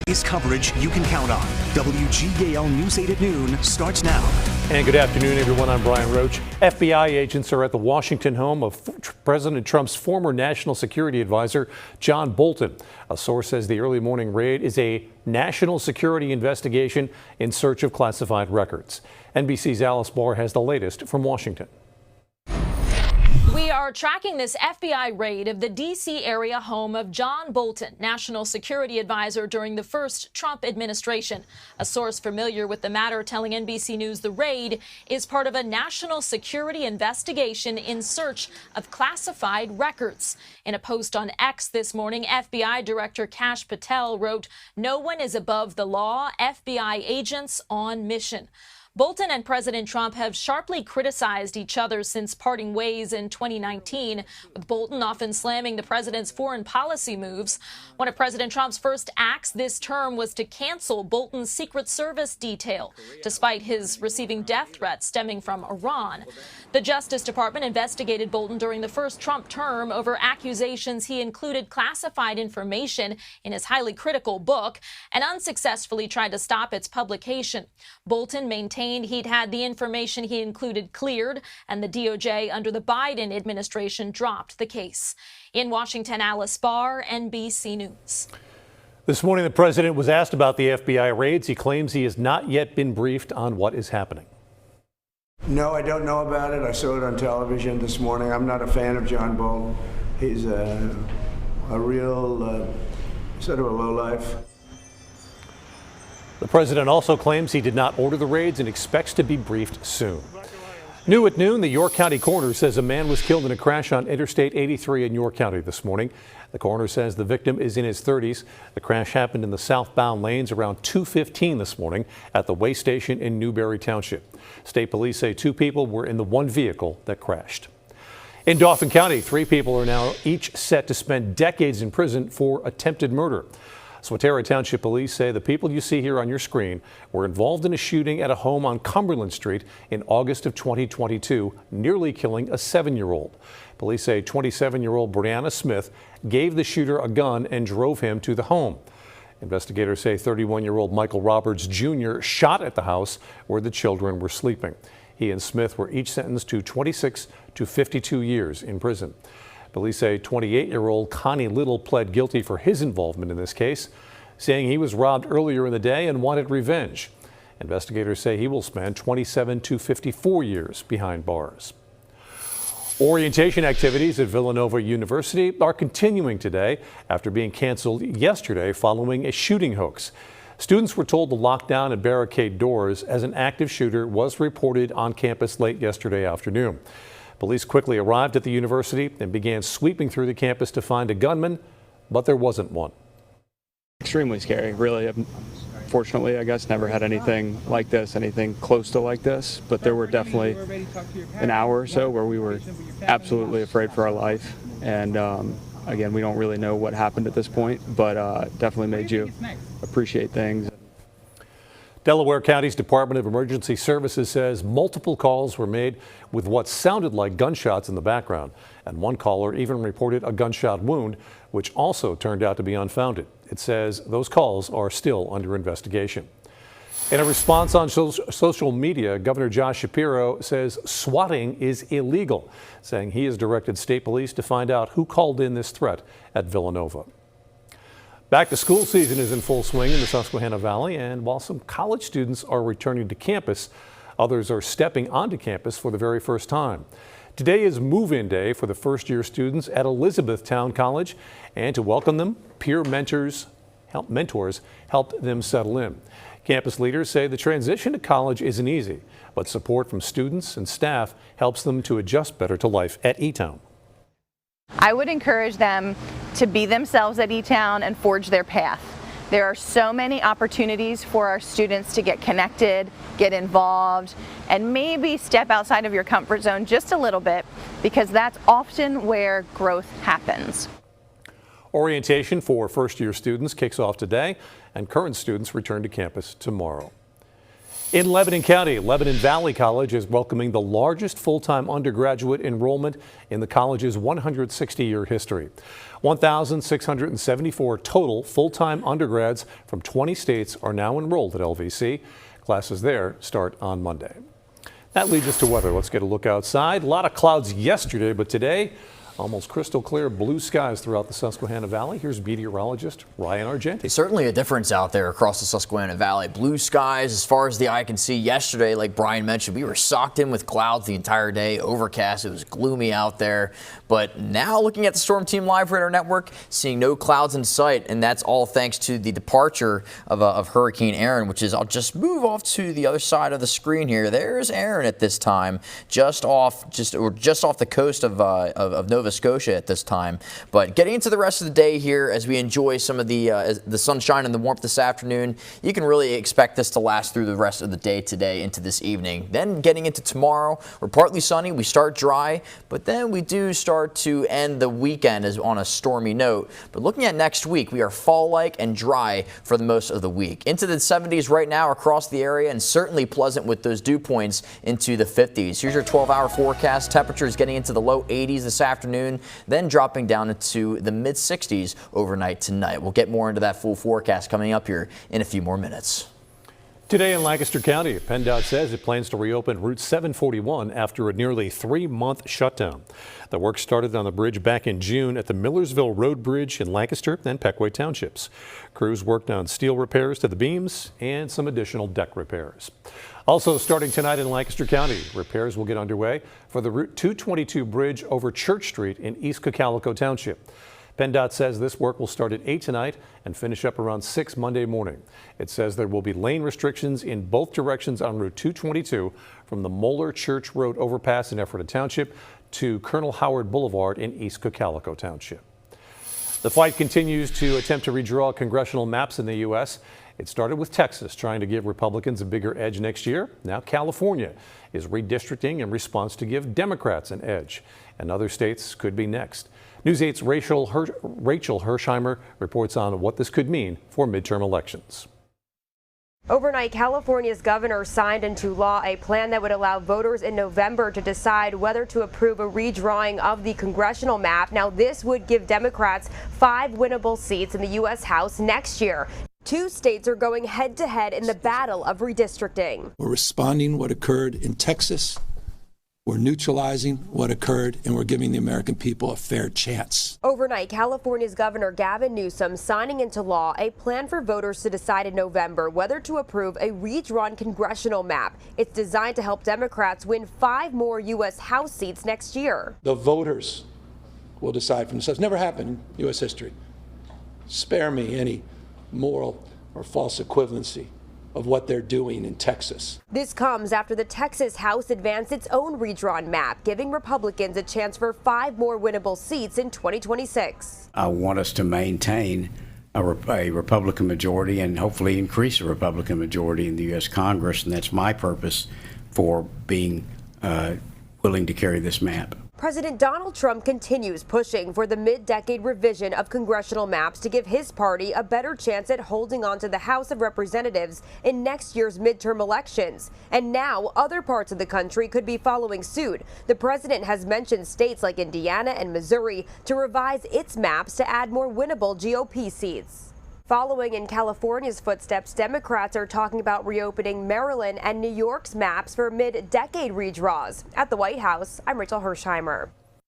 is coverage you can count on. WGAL News 8 at noon starts now. And good afternoon, everyone. I'm Brian Roach. FBI agents are at the Washington home of President Trump's former national security advisor, John Bolton. A source says the early morning raid is a national security investigation in search of classified records. NBC's Alice Barr has the latest from Washington. We are tracking this FBI raid of the D.C. area home of John Bolton, national security advisor during the first Trump administration. A source familiar with the matter telling NBC News the raid is part of a national security investigation in search of classified records. In a post on X this morning, FBI Director Kash Patel wrote, "No one is above the law. FBI agents on mission." Bolton and President Trump have sharply criticized each other since parting ways in 2019, with Bolton often slamming the president's foreign policy moves. One of President Trump's first acts this term was to cancel Bolton's Secret Service detail, despite his receiving death threats stemming from Iran. The Justice Department investigated Bolton during the first Trump term over accusations he included classified information in his highly critical book and unsuccessfully tried to stop its publication. Bolton maintained he'd had the information he included cleared, and the DOJ under the Biden administration dropped the case. In Washington, Alice Barr, NBC News. This morning, the president was asked about the FBI raids. He claims he has not yet been briefed on what is happening. No, I don't know about it. I saw it on television this morning. I'm not a fan of John Bolton. He's a real sort of a lowlife. The president also claims he did not order the raids and expects to be briefed soon. New at noon, the York County coroner says a man was killed in a crash on Interstate 83 in York County this morning. The coroner says the victim is in his 30s. The crash happened in the southbound lanes around 2:15 this morning at the way station in Newberry Township. State police say 2 people were in the one vehicle that crashed. In Dauphin County, 3 people are now each set to spend decades in prison for attempted murder. Swatara Township police say the people you see here on your screen were involved in a shooting at a home on Cumberland Street in August of 2022, nearly killing a 7-year-old. Police say 27-year-old Brianna Smith gave the shooter a gun and drove him to the home. Investigators say 31-year-old Michael Roberts Jr. shot at the house where the children were sleeping. He and Smith were each sentenced to 26 to 52 years in prison. Police say 28-year-old Connie Little pled guilty for his involvement in this case, saying he was robbed earlier in the day and wanted revenge. Investigators say he will spend 27 to 54 years behind bars. Orientation activities at Villanova University are continuing today after being canceled yesterday following a shooting hoax. Students were told to lock down and barricade doors as an active shooter was reported on campus late yesterday afternoon. Police quickly arrived at the university and began sweeping through the campus to find a gunman, but there wasn't one. Extremely scary, really. Fortunately, I guess, never had anything like this, anything close to like this, but there were definitely an hour or so where we were absolutely afraid for our life. And again, we don't really know what happened at this point, but definitely made you appreciate things. Delaware County's Department of Emergency Services says multiple calls were made with what sounded like gunshots in the background, and one caller even reported a gunshot wound, which also turned out to be unfounded. It says those calls are still under investigation. In a response on social media, Governor Josh Shapiro says swatting is illegal, saying he has directed state police to find out who called in this threat at Villanova. Back to school season is in full swing in the Susquehanna Valley, and while some college students are returning to campus, others are stepping onto campus for the very first time. Today is move-in day for the first-year students at Elizabethtown College, and to welcome them, peer mentors helped them settle in. Campus leaders say the transition to college isn't easy, but support from students and staff helps them to adjust better to life at E-Town. I would encourage them to be themselves at E-Town and forge their path. There are so many opportunities for our students to get connected, get involved, and maybe step outside of your comfort zone just a little bit, because that's often where growth happens. Orientation for first-year students kicks off today, and current students return to campus tomorrow. In Lebanon County, Lebanon Valley College is welcoming the largest full-time undergraduate enrollment in the college's 160-year history. 1,674 total full-time undergrads from 20 states are now enrolled at LVC. Classes there start on Monday. That leads us to weather. Let's get a look outside. A lot of clouds yesterday, but today, almost crystal clear blue skies throughout the Susquehanna Valley. Here's meteorologist Ryan Argenti. Certainly a difference out there across the Susquehanna Valley. Blue skies as far as the eye can see. Yesterday, like Brian mentioned, we were socked in with clouds the entire day, overcast. It was gloomy out there. But now looking at the Storm Team Live Radar Network, seeing no clouds in sight, and that's all thanks to the departure of Hurricane Erin, which is, I'll just move off to the other side of the screen here. There's Erin at this time, just off the coast of Nova Scotia at this time. But getting into the rest of the day here as we enjoy some of the sunshine and the warmth this afternoon, you can really expect this to last through the rest of the day today into this evening. Then getting into tomorrow, we're partly sunny, we start dry, but then we do start to end the weekend as on a stormy note. But looking at next week, we are fall-like and dry for the most of the week. Into the 70s right now across the area, and certainly pleasant with those dew points into the 50s. Here's your 12-hour forecast. Temperatures getting into the low 80s this afternoon, then dropping down into the mid 60s overnight tonight. We'll get more into that full forecast coming up here in a few more minutes. Today in Lancaster County, PennDOT says it plans to reopen Route 741 after a nearly 3-month shutdown. The work started on the bridge back in June at the Millersville Road Bridge in Lancaster and Pequot Townships. Crews worked on steel repairs to the beams and some additional deck repairs. Also starting tonight in Lancaster County, repairs will get underway for the Route 222 bridge over Church Street in East Cocalico Township. PennDOT says this work will start at 8 tonight and finish up around 6 Monday morning. It says there will be lane restrictions in both directions on Route 222 from the Moeller Church Road overpass in Ephrata Township to Colonel Howard Boulevard in East Cocalico Township. The fight continues to attempt to redraw congressional maps in the U.S. It started with Texas trying to give Republicans a bigger edge next year. Now California is redistricting in response to give Democrats an edge, and other states could be next. News 8's Rachel Hersheimer reports on what this could mean for midterm elections. Overnight, California's governor signed into law a plan that would allow voters in November to decide whether to approve a redrawing of the congressional map. Now, this would give Democrats 5 winnable seats in the U.S. House next year. 2 states are going head-to-head in the battle of redistricting. We're responding what occurred in Texas. We're neutralizing what occurred, and we're giving the American people a fair chance. Overnight, California's Governor Gavin Newsom signing into law a plan for voters to decide in November whether to approve a redrawn congressional map. It's designed to help Democrats win 5 more U.S. House seats next year. The voters will decide for themselves. Never happened in U.S. history. Spare me any moral or false equivalency of what they're doing in Texas. This comes after the Texas House advanced its own redrawn map, giving Republicans a chance for 5 more winnable seats in 2026. I want us to maintain a Republican majority and hopefully increase a Republican majority in the U.S. Congress, and that's my purpose for being willing to carry this map. President Donald Trump continues pushing for the mid-decade revision of congressional maps to give his party a better chance at holding on to the House of Representatives in next year's midterm elections. And now other parts of the country could be following suit. The president has mentioned states like Indiana and Missouri to revise its maps to add more winnable GOP seats. Following in California's footsteps, Democrats are talking about reopening Maryland and New York's maps for mid-decade redraws. At the White House, I'm Rachel Hersheimer.